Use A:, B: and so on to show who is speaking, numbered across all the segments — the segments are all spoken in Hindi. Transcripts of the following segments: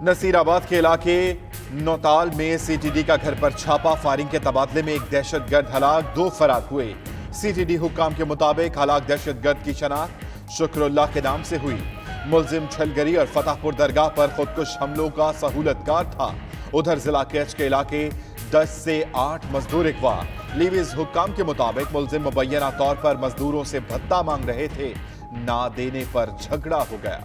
A: नसीराबाद के इलाके नौताल में सीटीडी का घर पर छापा, फायरिंग के तबादले में एक दहशतगर्द हलाक, 2 फरार हुए। सीटीडी हुक्काम के मुताबिक हलाक दहशतगर्द की शनाख्त शुक्रउल्लाह के नाम से हुई। मुलजिम छलगरी और फतेहपुर दरगाह पर खुदकुश हमलों का सहूलतकार था। उधर जिला कैच के इलाके 10 से 8 मजदूर अगवा। लीवीज हुक्काम के मुताबिक मुलजिम मुबैना तौर पर मजदूरों से भत्ता मांग रहे थे, ना देने पर झगड़ा हो गया।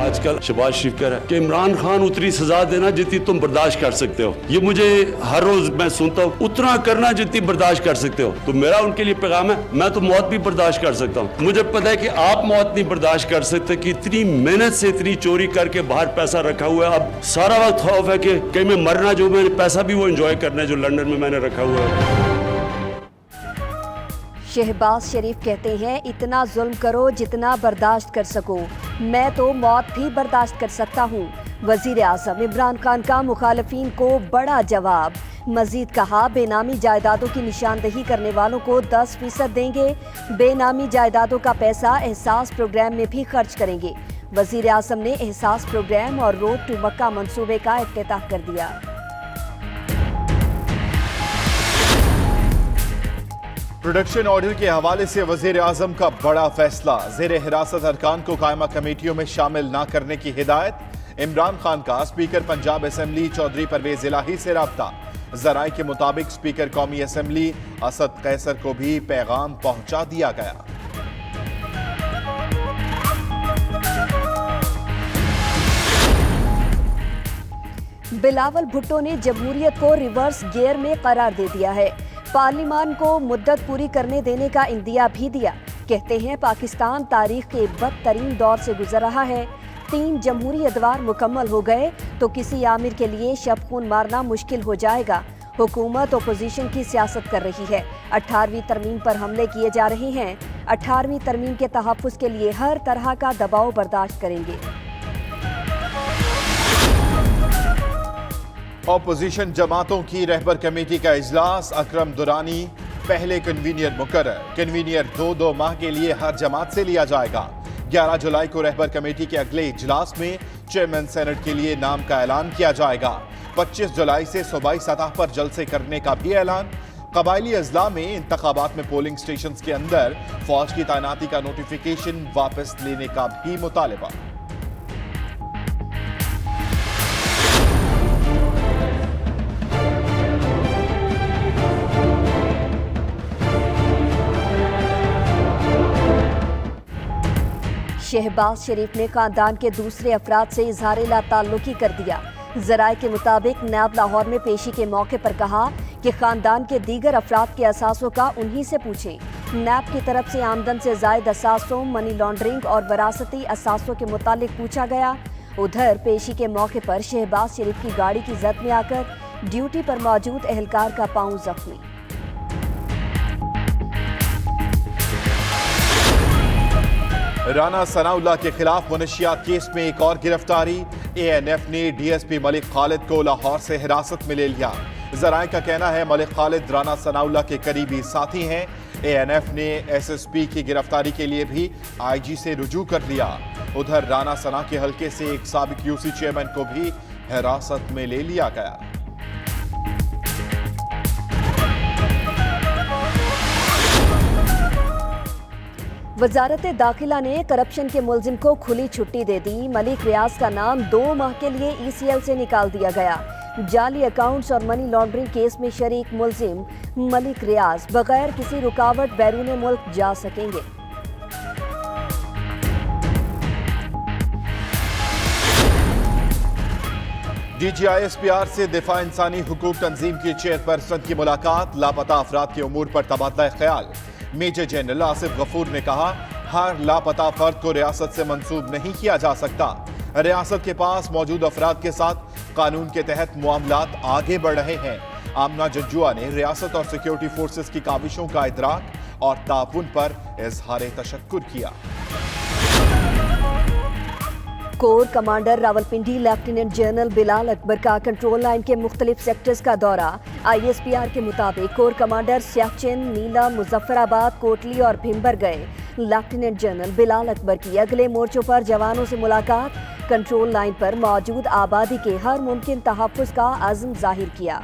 B: आजकल शहबाज शरीफ कह रहा है कि इमरान खान उतनी सजा देना जितनी तुम बर्दाश्त कर सकते हो। ये मुझे हर रोज मैं सुनता हूँ, उतना करना जितनी बर्दाश्त कर सकते हो। तो मेरा उनके लिए पैगाम है, मैं तो मौत भी बर्दाश्त कर सकता हूँ। मुझे पता है कि आप मौत नहीं बर्दाश्त कर सकते कि इतनी मेहनत से इतनी चोरी करके बाहर पैसा रखा हुआ है। अब सारा वक्त खौफ है कि कहीं मैं मरना, जो मैंने पैसा भी वो एंजॉय करना है जो लंदन में मैंने रखा हुआ है।
C: शहबाज शरीफ कहते हैं, इतना जुल्म करो जितना बर्दाश्त कर सको, मैं तो मौत भी बर्दाश्त कर सकता हूँ। वजीर आज़म इमरान खान का मुखालफीन को बड़ा जवाब। मजीद कहा, बेनामी जायदादों की निशानदही करने वालों को 10% देंगे। बेनामी जायदादों का पैसा एहसास प्रोग्राम में भी खर्च करेंगे। वजीर आज़म ने एहसास प्रोग्राम और रोड टू मक्का मंसूबे का इफ्तिताह कर दिया।
A: प्रोडक्शन ऑर्डर के हवाले से वजीर आजम का बड़ा फैसला। जेर हिरासत अरकान को कायमा कमेटियों में शामिल न करने की हिदायत। इमरान खान का स्पीकर पंजाब असेंबली चौधरी परवेज इलाही से राब्ता। जराए के मुताबिक स्पीकर कौमी असेंबली असद कैसर को भी पैगाम पहुंचा दिया गया।
C: बिलावल भुट्टो ने जमहूरियत को रिवर्स गियर में करार दे दिया है। पार्लिमान को मुद्दत पूरी करने देने का इंदिया भी दिया। कहते हैं, पाकिस्तान तारीख के बदतरीन दौर से गुजर रहा है। 3 जमहूरी अदवार मुकम्मल हो गए तो किसी आमिर के लिए शब खून मारना मुश्किल हो जाएगा। हुकूमत ओपोजिशन की सियासत कर रही है। 18वीं तरमीम पर हमले किए जा रहे हैं। 18वीं तरमीम के तहफ़्फ़ुज़ के लिए हर तरह का दबाव बर्दाश्त करेंगे।
A: ऑपोजिशन जमातों की रहबर कमेटी का इजलास। अकरम दुरानी पहले कन्वीनियर मुकर्रर। कन्वीनियर 2-2 माह के लिए हर जमात से लिया जाएगा। 11 जुलाई को रहबर कमेटी के अगले इजलास में चेयरमैन सेनेट के लिए नाम का ऐलान किया जाएगा। 25 जुलाई से सूबाई सतह पर जलसे करने का भी ऐलान। कबायली अजला में इंतखाबात में पोलिंग स्टेशन के अंदर फौज की तैनाती का नोटिफिकेशन वापस लेने का भी मुतालबा।
C: शहबाज शरीफ ने खानदान के दूसरे अफराद से इजहार लाताल्लुकी कर दिया। जराए के मुताबिक नैब लाहौर में पेशी के मौके पर कहा कि खानदान के दीगर अफराद के असासों का उन्हीं से पूछें। नैब की तरफ से आमदन से जायद असासों, मनी लॉन्ड्रिंग और वरासती असासों के मुतालिक पूछा गया। उधर पेशी के मौके पर शहबाज शरीफ की गाड़ी की जद में आकर ड्यूटी पर मौजूद एहलकार का पांव जख्मी।
A: राना सनाउल्लाह के खिलाफ मुनशियात केस में एक और गिरफ्तारी। एएनएफ ने डीएसपी मलिक खालिद को लाहौर से हिरासत में ले लिया। जराए का कहना है, मलिक खालिद राना सनाउल्लाह के करीबी साथी हैं। एएनएफ ने एसएसपी की गिरफ्तारी के लिए भी आईजी से रुजू कर लिया। उधर राना सना के हल्के से एक साबिक यूसी चेयरमैन को भी हिरासत में ले लिया गया।
C: वजारत दाखिला ने करप्शन के मुलजिम को खुली छुट्टी दे दी। मलिक रियाज का नाम 2 माह के लिए ईसीएल से निकाल दिया गया। जाली अकाउंट्स और मनी लॉन्ड्रिंग केस में शरीक मुलजिम मलिक रियाज बगैर किसी रुकावट बैरून मुल्क जा सकेंगे।
A: DGISPR से दिफा इंसानी हुकूक तंजीम की चेयरपर्सन की मुलाकात। लापता अफराद के उमूर पर तबादला ख्याल। मेजर जनरल आसिफ गफूर ने कहा, हर लापता फर्द को रियासत से मंसूब नहीं किया जा सकता। रियासत के पास मौजूद अफराद के साथ कानून के तहत मामलात आगे बढ़ रहे हैं। आमना जज्जुआ ने रियासत और सिक्योरिटी फोर्सेस की काविशों का इदराक और ताउन पर इजहार तशक्कुर किया।
C: Core commander Rawalpindi lieutenant general Bilal Akbar का कंट्रोल लाइन के मुख्तलिफ सेक्टर्स का दौरा। ISPR के मुताबिक कोर कमांडर सियाचिन, नीलम, मुजफ्फराबाद, कोटली और भिम्बर गए। लेफ्टिनेंट जनरल बिलाल अकबर की अगले मोर्चों पर जवानों से मुलाकात, कंट्रोल लाइन पर मौजूद आबादी के हर मुमकिन तहफ़्फ़ुज़ का अज़्म जाहिर किया।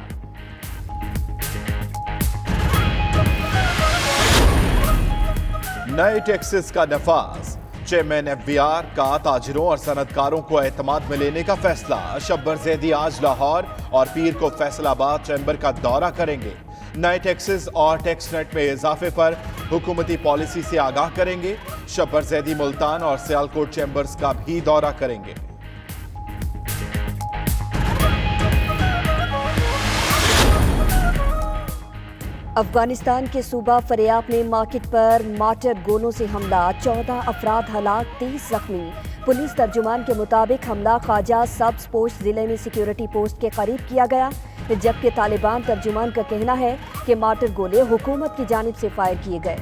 A: नए टैक्सेस का नफाज, चेयरमैन FBR का ताजिरों और सनतकारों को एतमाद में लेने का फैसला। शब्बर जैदी आज लाहौर और पीर को फैसलाबाद चैम्बर का दौरा करेंगे। नए टैक्सेस और टैक्स नेट में इजाफे पर हुकूमती पॉलिसी से आगाह करेंगे। शब्बर जैदी मुल्तान और सियालकोट चैम्बर्स का भी दौरा करेंगे।
C: अफगानिस्तान के सूबा फरियाब में मार्केट पर मार्टर गोलों से हमला, 14 अफराद हलाक, 30 जख्मी। पुलिस तर्जुमान के मुताबिक हमला ख्वाजा सब्स पोस्ट जिले में सिक्योरिटी पोस्ट के करीब किया गया, जबकि तालिबान तर्जुमान का कहना है कि मार्टर गोले हुकूमत की जानिब से फायर किए गए।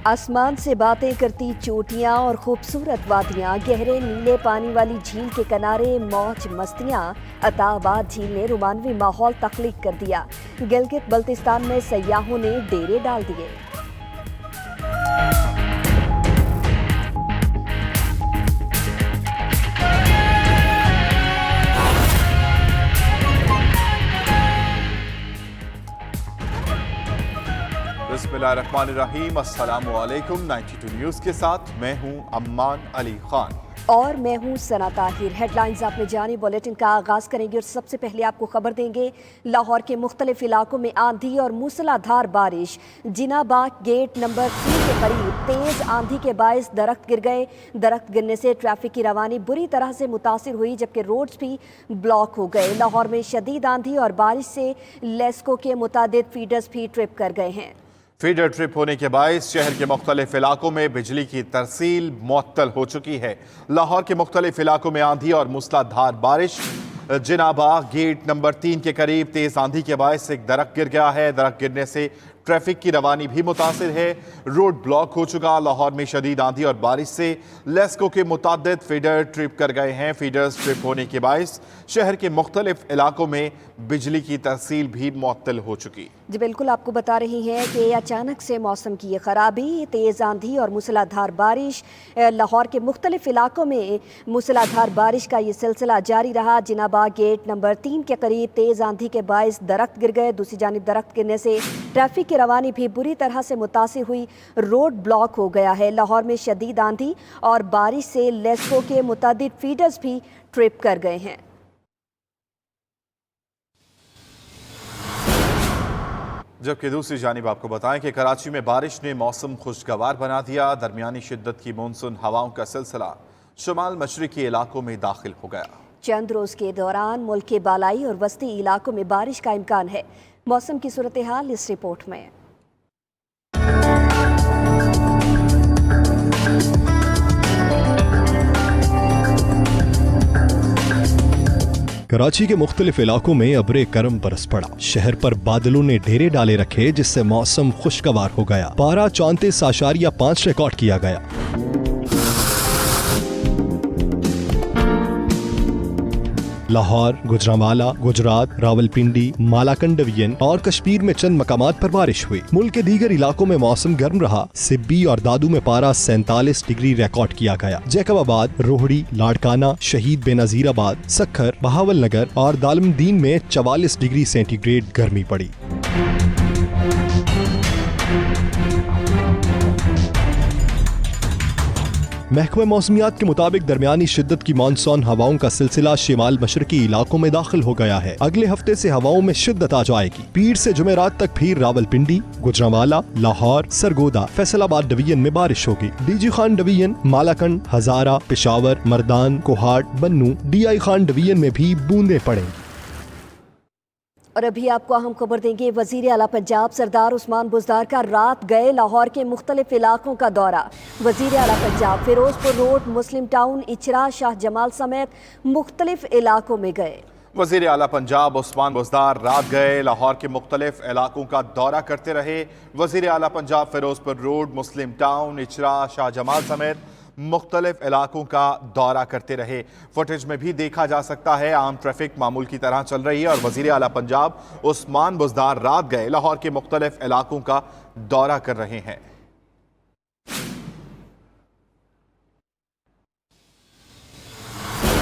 C: आसमान से बातें करती चोटियां और खूबसूरत वादियां, गहरे नीले पानी वाली झील के किनारे मौज मस्तियां। अताबाद झील ने रोमानवी माहौल तख्लीक कर दिया। गिलगित बल्तिस्तान में सयाहों ने डेरे डाल दिए।
A: बिस्मिल्लाहिर्रहमानिर्रहीम, अस्सलामु अलैकुम। 92 न्यूज़ के साथ मैं हूं अम्मान अली खान
C: और मैं हूं सना ताहिर। हेडलाइंस आपने जानी, बुलेटिन का आगाज करेंगे और सबसे पहले आपको खबर देंगे लाहौर के मुख्तलिफ इलाकों में आंधी और मूसलाधार बारिश। जिनाबाग गेट नंबर 3 के करीब तेज आंधी के बायस दरख्त गिर गए। दरख्त गिरने से ट्रैफिक की रवानी बुरी तरह से मुतासिर हुई, जबकि रोड्स भी ब्लॉक हो गए। लाहौर में शदीद आंधी और बारिश से लेस्को के मुतादिद फीडर्स भी ट्रिप कर गए हैं।
A: फीडर ट्रिप होने के बायस शहर के मुख्तलिफ इलाकों में बिजली की तरसील मुअत्तल हो चुकी है। लाहौर के मुख्तलिफ इलाकों में आंधी और मूसलाधार बारिश। जिनाबाग गेट नंबर 3 के करीब तेज आंधी के बायस एक दरख्त गिर गया है। दरख्त गिरने से ट्रैफिक की रवानी भी मुतासिर है। रोड ब्लॉक हो चुका। लाहौर में शदीद आंधी और बारिश से लेस्को के मुतादिद फीडर ट्रिप कर गए हैं। फीडर्स ट्रिप होने के बायस शहर के मुख्तलिफ इलाकों में बिजली की तरसील भी मुअत्तल हो चुकी।
C: जी बिल्कुल, आपको बता रही हैं कि अचानक से मौसम की ये खराबी, तेज़ आंधी और मूसलाधार बारिश। लाहौर के मुख्तलिफ इलाकों में मूसलाधार बारिश का ये सिलसिला जारी रहा। जिनाबाग गेट नंबर 3 के करीब तेज़ आंधी के बायस दरख्त गिर गए। दूसरी जानिब दरख्त गिरने से ट्रैफिक की रवानी भी बुरी तरह से मुतासिर हुई। रोड ब्लॉक हो गया है। लाहौर में शदीद आंधी और बारिश से लेस्को के मुतादिद फीडर्स भी ट्रिप कर गए हैं।
A: जबकि दूसरी जानिब आपको बताएं कि कराची में बारिश ने मौसम खुशगवार बना दिया। दरमियानी शिद्दत की मानसून हवाओं का सिलसिला शुमाल मशरिकी इलाकों में दाखिल हो गया।
C: चंद रोज के दौरान मुल्क के बालाई और वस्ती इलाकों में बारिश का इम्कान है। मौसम की सूरत हाल इस रिपोर्ट में।
D: कराची के मुख्तलिफ इलाकों में अब्रे करम बरस पड़ा। शहर पर बादलों ने डेरे डाले रखे, जिससे मौसम खुशगवार हो गया। पारा 34.5 रिकॉर्ड किया गया। लाहौर, गुजरांवाला, गुजरात, रावलपिंडी, मालाकंड डिवीजन और कश्मीर में चंद मकामात पर बारिश हुई। मुल्क के दीगर इलाकों में मौसम गर्म रहा। सिब्बी और दादू में पारा 47 डिग्री रिकॉर्ड किया गया। जैकबाबाद, रोहड़ी, लाड़काना, शहीद बेनजीराबाद, सखर, बहावल नगर और दालमदीन में 44 डिग्री सेंटीग्रेड गर्मी पड़ी। महकमा मौसमियात के मुताबिक दरमियानी शिद्दत की मानसून हवाओं का सिलसिला शिमाल मशरकी इलाकों में दाखिल हो गया है। अगले हफ्ते से हवाओं में शिद्दत आ जाएगी। पीर से जुमेरात तक फिर रावलपिंडी, गुजरांवाला, लाहौर, सरगोदा, फैसलाबाद डिवीजन में बारिश होगी। डीजी खान डिवीजन, मालाकंड, हजारा, पेशावर, मर्दान, कोहाट, बन्नू, DI खान डिवीजन में भी बूंदें पड़ेंगी।
C: और अभी आपको अहम खबर देंगे। वजीर आला पंजाब सरदार उस्मान बुज़दार का रात गए लाहौर के मुख्तलिफ इलाकों का दौरा। वजीर आला पंजाब फिरोजपुर रोड, मुस्लिम टाउन, इचरा, शाह जमाल समेत मुख्तलिफ इलाकों में गए।
A: वजीर आला पंजाब उस्मान बुज़दार रात गए लाहौर के मुख्तलिफ इलाकों का दौरा करते रहे। वजीर आला पंजाब फिरोजपुर रोड, मुस्लिम टाउन, इचरा, शाह जमाल समेत मुख्तलिफ इलाकों का दौरा करते रहे। फुटेज में भी देखा जा सकता है आम ट्रैफिक मामूल की तरह चल रही है और वजीर आला पंजाब उस्मान बुज़दार रात गए लाहौर के मुख्तलिफ इलाकों का दौरा कर रहे हैं।